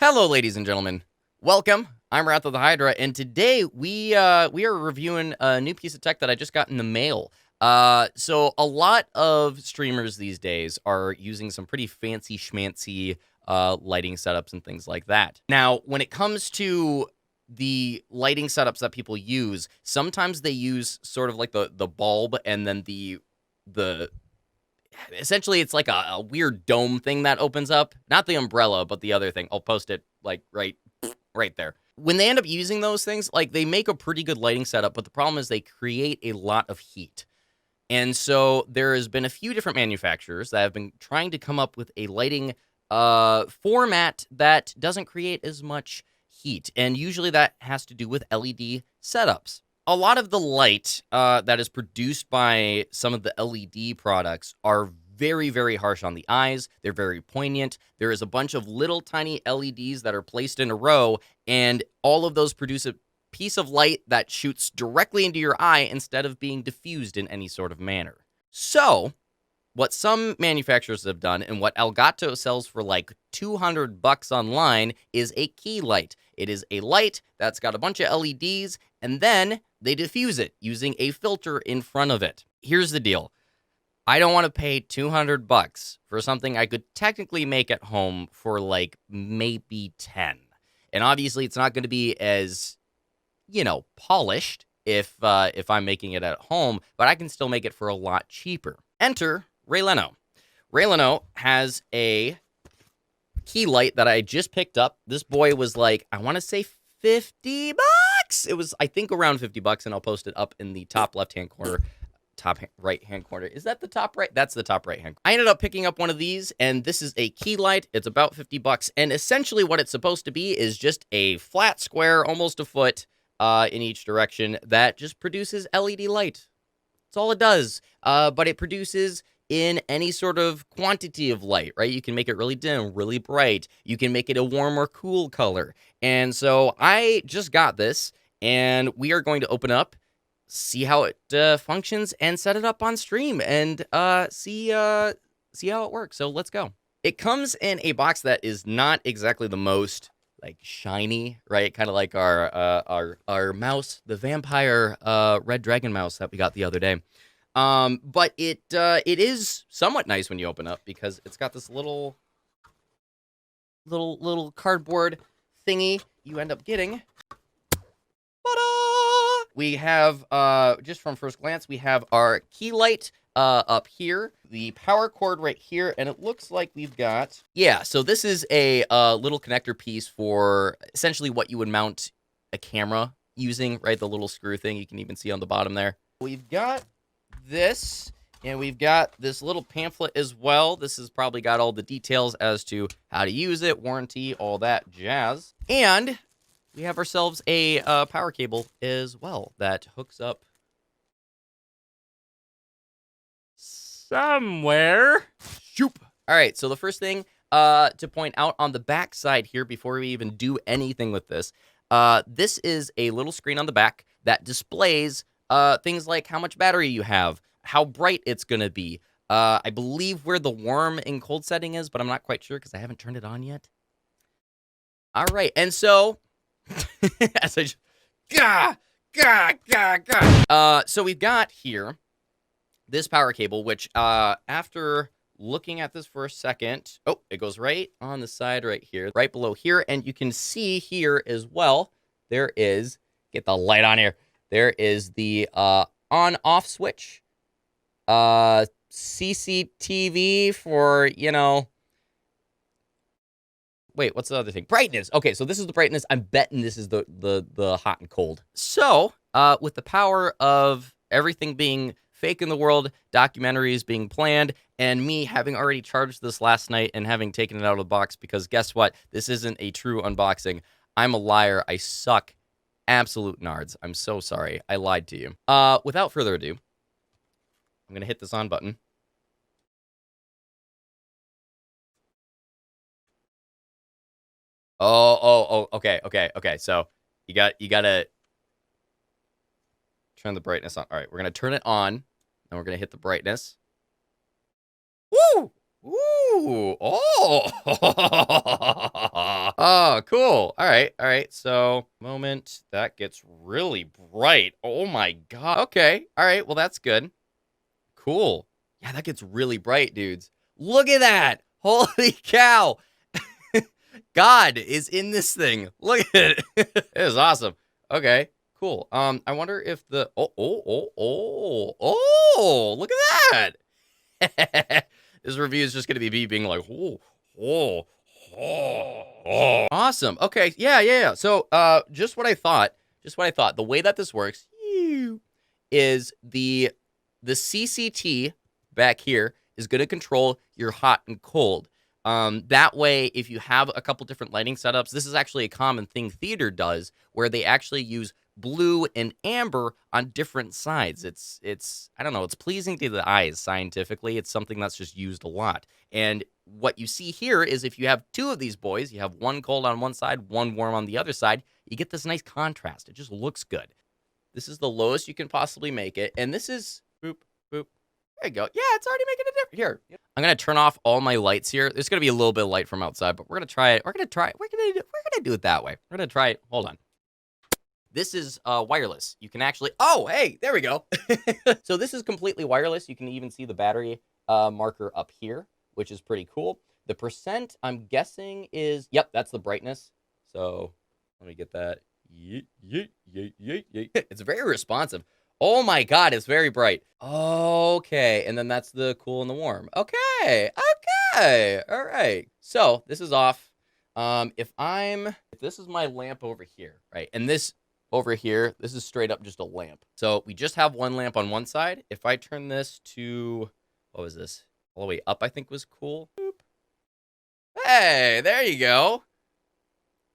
Hello, ladies and gentlemen. Welcome. I'm WrathOfTheHydra, and today we are reviewing a new piece of tech that I just got in the mail. So a lot of streamers these days are using some pretty fancy schmancy lighting setups and things like that. Now, when it comes to the lighting setups that people use, sometimes they use sort of like the bulb and then the essentially it's like a weird dome thing that opens up. Not the umbrella, but the other thing. I'll post it like right there. When they end up using those things, like they make a pretty good lighting setup, but the problem is they create a lot of heat. And so there has been a few different manufacturers that have been trying to come up with a lighting format that doesn't create as much heat. And usually that has to do with LED setups. A lot of the light that is produced by some of the LED products are very, very harsh on the eyes. They're very poignant. There is a bunch of little tiny LEDs that are placed in a row, and all of those produce a piece of light that shoots directly into your eye instead of being diffused in any sort of manner. So, what some manufacturers have done, and what Elgato sells for like $200 online, is a key light. It is a light that's got a bunch of LEDs, and then they diffuse it using a filter in front of it. Here's the deal. I don't want to pay $200 for something I could technically make at home for like maybe 10. And obviously it's not going to be as, polished if I'm making it at home, but I can still make it for a lot cheaper. Enter Raleno. Raleno has a key light that I just picked up. This boy was like, I want to say $50. It was, I think, around $50, and I'll post it up in the top left-hand corner. Top right-hand corner. Is that the top right? That's the top right-hand. I ended up picking up one of these, and this is a key light. It's about $50, and essentially what it's supposed to be is just a flat square, almost a foot in each direction, that just produces LED light. That's all it does, but it produces in any sort of quantity of light, right? You can make it really dim, really bright. You can make it a warm or cool color. And so I just got this, and we are going to open up, see how it functions, and set it up on stream, and see how it works. So let's go. It comes in a box that is not exactly the most like shiny, right? Kind of like our mouse, the vampire red dragon mouse that we got the other day. But it is somewhat nice when you open up, because it's got this little cardboard thingy you end up getting. We have, just from first glance, we have our key light up here, the power cord right here, and it looks like we've got, so this is a little connector piece for essentially what you would mount a camera using, right? The little screw thing you can even see on the bottom there. We've got this, and we've got this little pamphlet as well. This has probably got all the details as to how to use it, warranty, all that jazz. And we have ourselves a power cable as well that hooks up somewhere. Shoop. All right, so the first thing to point out on the back side here, before we even do anything with this, this is a little screen on the back that displays things like how much battery you have, how bright it's going to be. I believe where the warm and cold setting is, but I'm not quite sure because I haven't turned it on yet. All right, and so as I just, so we've got here this power cable, which after looking at this for a second, it goes right on the side right here, right below here, and you can see here as well, there is, get the light on here, there is the on-off switch, CCTV for, wait, what's the other thing? Brightness. Okay, so this is the brightness. I'm betting this is the hot and cold. So, with the power of everything being fake in the world, documentaries being planned, and me having already charged this last night and having taken it out of the box, because guess what? This isn't a true unboxing. I'm a liar. I suck. Absolute nards. I'm so sorry. I lied to you. Without further ado, I'm going to hit this on button. Okay. So you gotta turn the brightness on. All right, we're gonna turn it on, and we're gonna hit the brightness. Woo! Ooh. Oh. Oh, cool. All right. All right. So, moment that gets really bright. Oh my God. Okay. All right. Well, that's good. Cool. Yeah, that gets really bright, dudes. Look at that. Holy cow. God is in this thing. Look at it. It is awesome. Okay. Cool. I wonder if the look at that. This review is just going to be me being like, oh, awesome. Okay, yeah. So, just what I thought. Just what I thought. The way that this works is the CCT back here is going to control your hot and cold. That way, if you have a couple different lighting setups, this is actually a common thing theater does, where they actually use blue and amber on different sides. It's I don't know, it's pleasing to the eyes scientifically. It's something that's just used a lot. And what you see here is if you have two of these boys, you have one cold on one side, one warm on the other side, you get this nice contrast. It just looks good. This is the lowest you can possibly make it, and this is boop boop. There you go. Yeah, it's already making a difference. Here, I'm gonna turn off all my lights here. There's gonna be a little bit of light from outside, but we're gonna try it. We're gonna do it that way. We're gonna try it. Hold on. This is wireless. You can actually, oh, hey, there we go. So this is completely wireless. You can even see the battery marker up here, which is pretty cool. The percent, I'm guessing is, yep, that's the brightness. So let me get that. It's very responsive. Oh my God, it's very bright. Okay, and then that's the cool and the warm. Okay, all right. So this is off. If this is my lamp over here, right, and this over here, this is straight up just a lamp. So we just have one lamp on one side. If I turn this to, what was this? All the way up, I think was cool. Boop. Hey, there you go.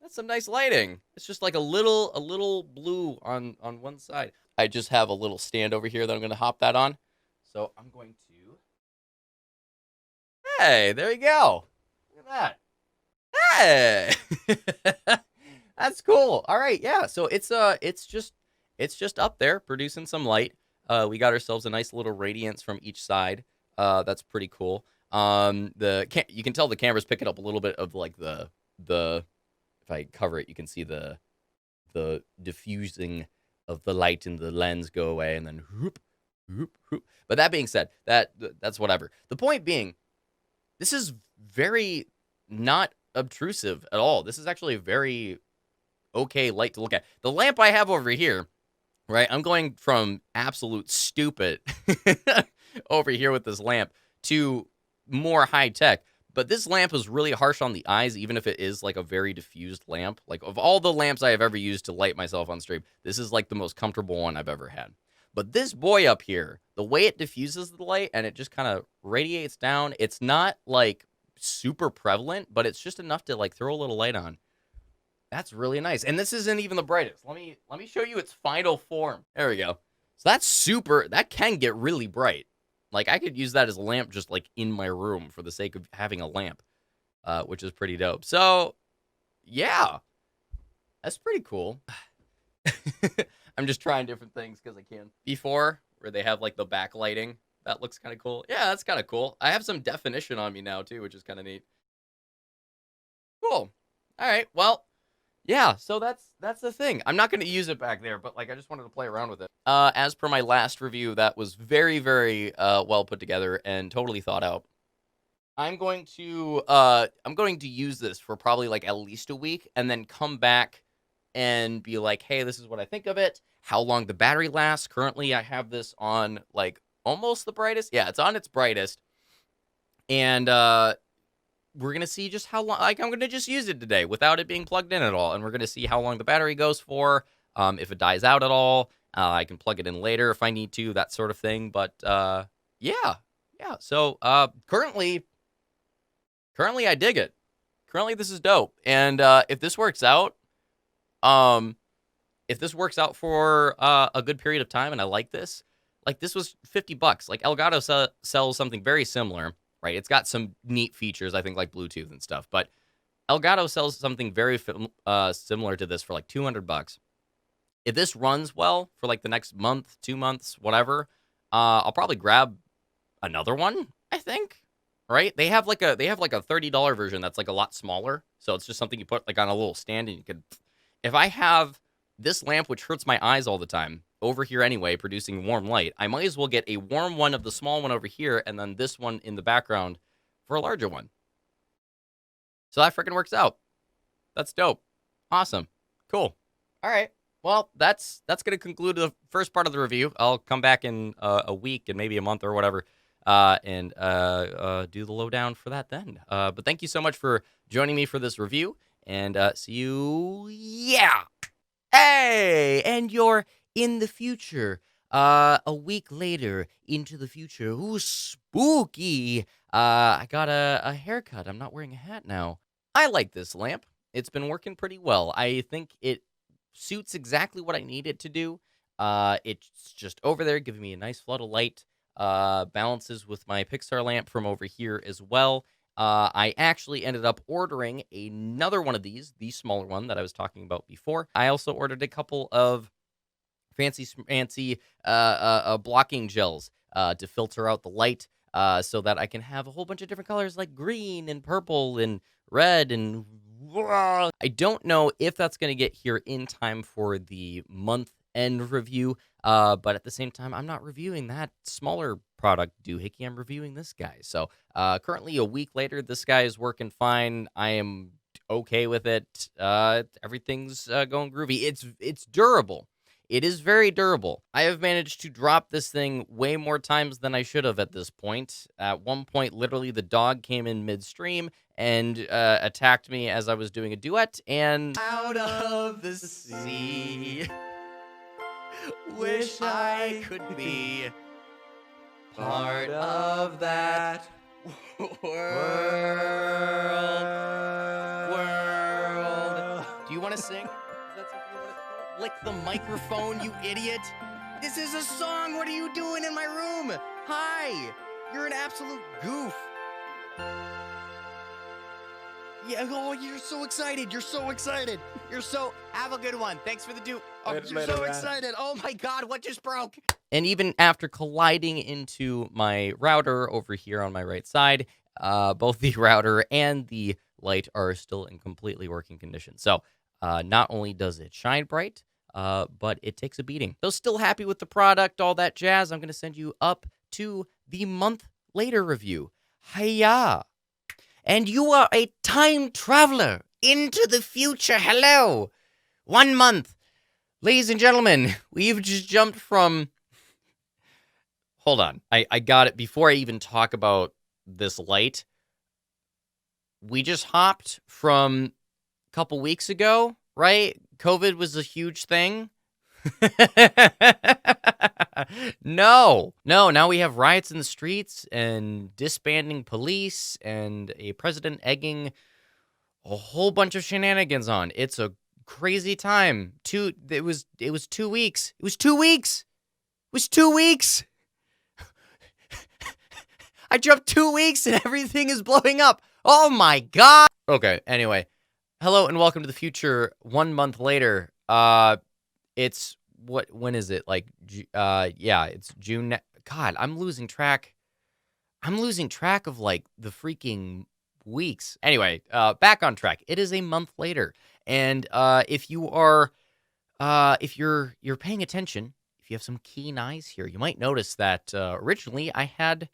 That's some nice lighting. It's just like a little blue on one side. I just have a little stand over here that I'm going to hop that on. So I'm going to, hey, there you go. Look at that. Hey. That's cool. All right, yeah. So it's just up there producing some light. We got ourselves a nice little radiance from each side. That's pretty cool. You can tell the camera's picking up a little bit of like the if I cover it, you can see the diffusing of the light in the lens go away, and then whoop, whoop, whoop. But that being said, that's whatever. The point being, this is very not obtrusive at all. This is actually a very okay light to look at. The lamp I have over here, right? I'm going from absolute stupid over here with this lamp to more high tech. But this lamp is really harsh on the eyes, even if it is like a very diffused lamp. Like of all the lamps I have ever used to light myself on stream, this is like the most comfortable one I've ever had. But this boy up here, the way it diffuses the light and it just kind of radiates down, it's not like super prevalent, but it's just enough to like throw a little light on. That's really nice. And this isn't even the brightest. Let me show you its final form. There we go. So that can get really bright. Like I could use that as a lamp just like in my room for the sake of having a lamp, which is pretty dope. So yeah, that's pretty cool. I'm just trying different things because I can. Before, where they have like the backlighting, that looks kind of cool. Yeah, that's kind of cool. I have some definition on me now too, which is kind of neat. Cool. All right. Well, yeah, so that's the thing. I'm not going to use it back there, but like I just wanted to play around with it. As per my last review, that was very, very well put together and totally thought out. I'm going to use this for probably like at least a week and then come back and be like, hey, this is what I think of it. How long the battery lasts. Currently, I have this on like almost the brightest. Yeah, it's on its brightest. And we're going to see just how long, like I'm going to just use it today without it being plugged in at all. And we're going to see how long the battery goes for. If it dies out at all, I can plug it in later if I need to, that sort of thing. But yeah. So currently I dig it. Currently this is dope. And if this works out, for a good period of time and I like this was $50. Like Elgato sells something very similar. Right, it's got some neat features, I think, like Bluetooth and stuff. But Elgato sells something very similar to this for like $200. If this runs well for like the next month, 2 months, whatever, I'll probably grab another one, I think. right? They have like a $30 version that's like a lot smaller. So it's just something you put like on a little stand and you could. If I have this lamp, which hurts my eyes all the time, over here anyway, producing warm light, I might as well get a warm one of the small one over here and then this one in the background for a larger one. So that freaking works out. That's dope. Awesome. Cool. All right. Well, that's going to conclude the first part of the review. I'll come back in a week and maybe a month or whatever and do the lowdown for that then. But thank you so much for joining me for this review, and see you. Yeah. Hey, and you're in the future. A week later into the future. Ooh, spooky. I got a haircut. I'm not wearing a hat now. I like this lamp. It's been working pretty well. I think it suits exactly what I need it to do. It's just over there giving me a nice flood of light. Balances with my Pixar lamp from over here as well. I actually ended up ordering another one of these, the smaller one that I was talking about before. I also ordered a couple of fancy blocking gels to filter out the light so that I can have a whole bunch of different colors like green and purple and red and I don't know if that's going to get here in time for the month end review, but at the same time, I'm not reviewing that smaller product doohickey. I'm reviewing this guy. So currently a week later, this guy is working fine. I am okay with it. Everything's going groovy. It's durable. It is very durable. I have managed to drop this thing way more times than I should have at this point. At one point, literally, the dog came in midstream and attacked me as I was doing a duet, and out of the sea, wish I could be part of that world. Do you want to sing? Lick the microphone, you idiot. This is a song. What are you doing in my room? Hi. You're an absolute goof. Yeah, oh, you're so excited. You're so excited. Have a good one. Thanks for the do. Oh, you're so excited. Oh my God, what just broke? And even after colliding into my router over here on my right side, both the router and the light are still in completely working condition. So not only does it shine bright, but it takes a beating. So still happy with the product, all that jazz. I'm going to send you up to the month later review. Hiya! And you are a time traveler into the future. Hello! 1 month. Ladies and gentlemen, we've just jumped from... Hold on. I got it. Before I even talk about this light, we just hopped from a couple weeks ago, right? COVID was a huge thing. No, now we have riots in the streets and disbanding police and a president egging a whole bunch of shenanigans on. It's a crazy time. It was 2 weeks. It was 2 weeks. It was 2 weeks. I jumped 2 weeks and everything is blowing up. Oh my God. Okay, anyway. Hello and welcome to the future 1 month later. When is it? Like, it's June. God, I'm losing track. I'm losing track of like the freaking weeks. Anyway, back on track. It is a month later. And if you're paying attention, if you have some keen eyes here, you might notice that originally I had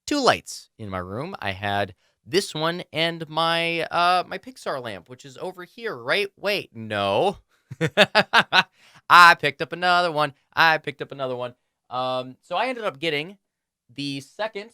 2 lights in my room. I had this one and my my Pixar lamp, which is over here, right? Wait, no. I picked up another one. So I ended up getting the second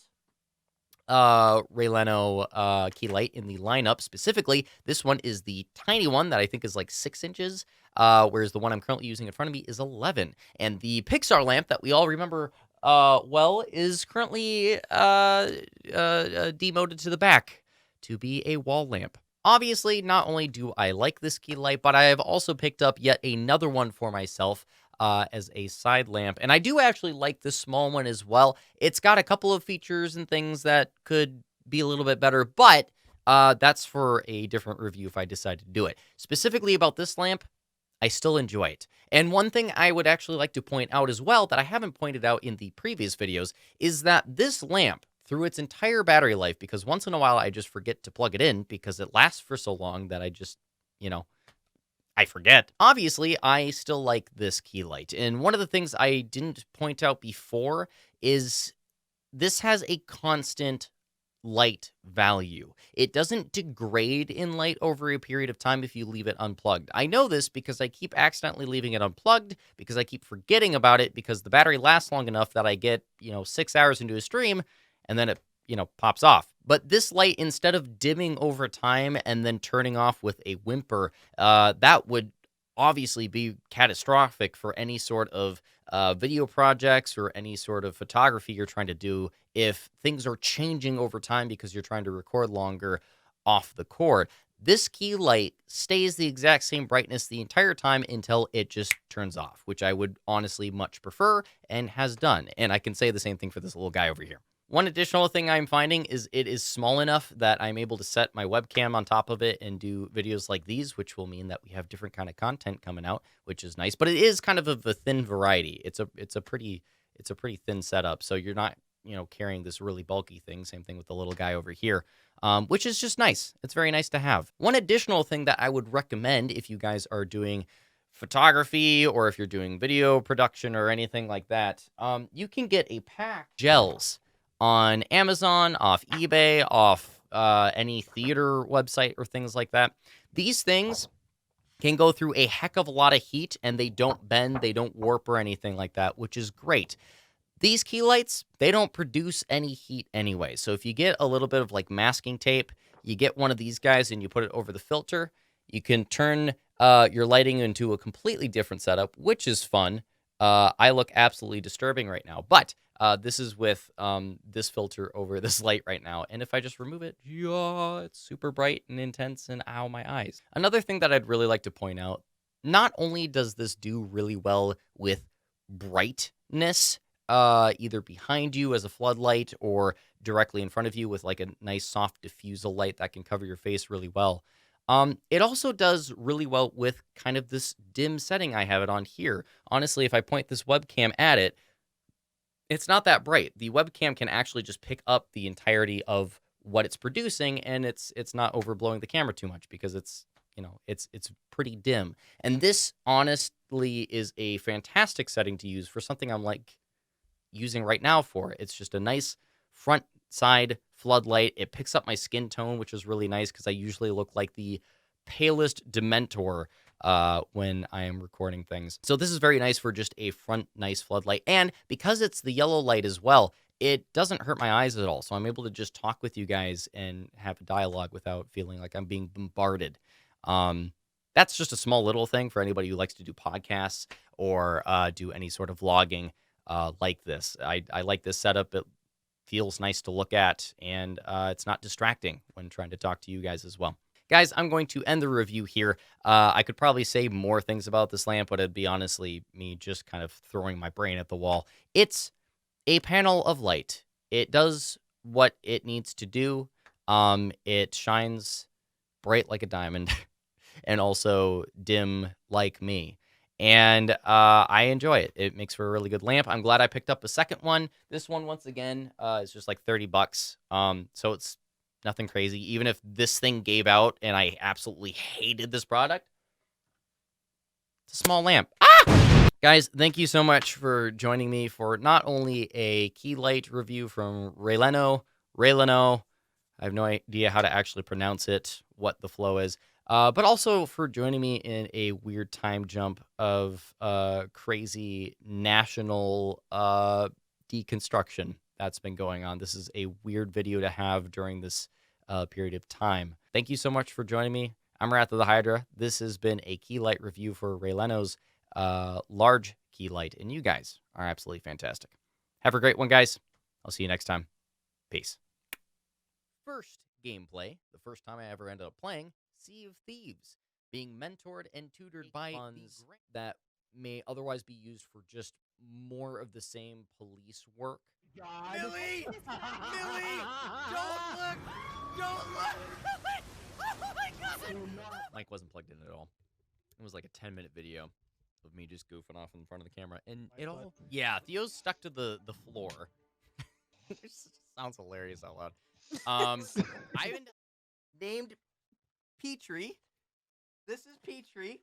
Raleno key light in the lineup. Specifically, this one is the tiny one that I think is like 6 inches, whereas the one I'm currently using in front of me is 11. And the Pixar lamp that we all remember is currently demoted to the back to be a wall lamp. Obviously, not only do I like this key light, but I have also picked up yet another one for myself as a side lamp. And I do actually like this small one as well. It's got a couple of features and things that could be a little bit better, but that's for a different review if I decide to do it. Specifically about this lamp, I still enjoy it. And one thing I would actually like to point out as well that I haven't pointed out in the previous videos is that this lamp, through its entire battery life, because once in a while I just forget to plug it in because it lasts for so long that I just, you know, I forget. Obviously, I still like this key light. And one of the things I didn't point out before is this has a constant light value. It doesn't degrade in light over a period of time if you leave it unplugged. I know this because I keep accidentally leaving it unplugged, because I keep forgetting about it, because the battery lasts long enough that I get, 6 hours into a stream and then it, pops off. But this light, instead of dimming over time and then turning off with a whimper, that would obviously be catastrophic for any sort of video projects or any sort of photography you're trying to do if things are changing over time because you're trying to record longer off the cord. This key light stays the exact same brightness the entire time until it just turns off, which I would honestly much prefer and has done. And I can say the same thing for this little guy over here. One additional thing I'm finding is it is small enough that I'm able to set my webcam on top of it and do videos like these, which will mean that we have different kind of content coming out, which is nice. But it is kind of a thin variety. It's a pretty thin setup, so you're not carrying this really bulky thing. Same thing with the little guy over here, which is just nice. It's very nice to have. One additional thing that I would recommend if you guys are doing photography or if you're doing video production or anything like that, you can get a pack of gels on Amazon, off eBay, off any theater website or things like that. These things can go through a heck of a lot of heat and they don't bend, they don't warp or anything like that, which is great. These key lights, they don't produce any heat anyway. So if you get a little bit of like masking tape, you get one of these guys and you put it over the filter, you can turn your lighting into a completely different setup, which is fun. I look absolutely disturbing right now, but this is with this filter over this light right now. And if I just remove it, yeah, it's super bright and intense and ow, my eyes. Another thing that I'd really like to point out, not only does this do really well with brightness, either behind you as a floodlight or directly in front of you with like a nice soft diffusal light that can cover your face really well. It also does really well with kind of this dim setting I have it on here. Honestly, if I point this webcam at it, it's not that bright. The webcam can actually just pick up the entirety of what it's producing, and it's not overblowing the camera too much because it's pretty dim. And this honestly is a fantastic setting to use for something I'm like using right now for. It's just a nice front side floodlight. It picks up my skin tone, which is really nice because I usually look like the palest Dementor when I am recording things. So this is very nice for just a front nice floodlight. And because it's the yellow light as well, it doesn't hurt my eyes at all. So I'm able to just talk with you guys and have a dialogue without feeling like I'm being bombarded. That's just a small little thing for anybody who likes to do podcasts or do any sort of vlogging like this. I like this setup. It feels nice to look at, and it's not distracting when trying to talk to you guys as well. Guys, I'm going to end the review here. I could probably say more things about this lamp, but it'd be honestly me just kind of throwing my brain at the wall. It's a panel of light. It does what it needs to do. It shines bright like a diamond and also dim like me. And I enjoy it. It makes for a really good lamp. I'm glad I picked up a second one. This one, once again, is just like $30. So it's nothing crazy. Even if this thing gave out and I absolutely hated this product, it's a small lamp. Ah! Guys, thank you so much for joining me for not only a key light review from Raleno, I have no idea how to actually pronounce it, what the flow is, but also for joining me in a weird time jump of crazy national deconstruction that's been going on. This is a weird video to have during this period of time. Thank you so much for joining me. I'm Wrath of the Hydra. This has been a key light review for Raleno's large key light, and you guys are absolutely fantastic. Have a great one, guys. I'll see you next time. Peace. First gameplay, the first time I ever ended up playing Sea of Thieves, being mentored and tutored by funds that may otherwise be used for just more of the same police work. God. Millie! Millie! Don't look! Don't look! Oh my God! Mike wasn't plugged in at all. It was like a 10-minute video of me just goofing off in front of the camera. And it all... Yeah, Theo's stuck to the floor. Sounds hilarious out loud. I haven't named Petrie. This is Petrie.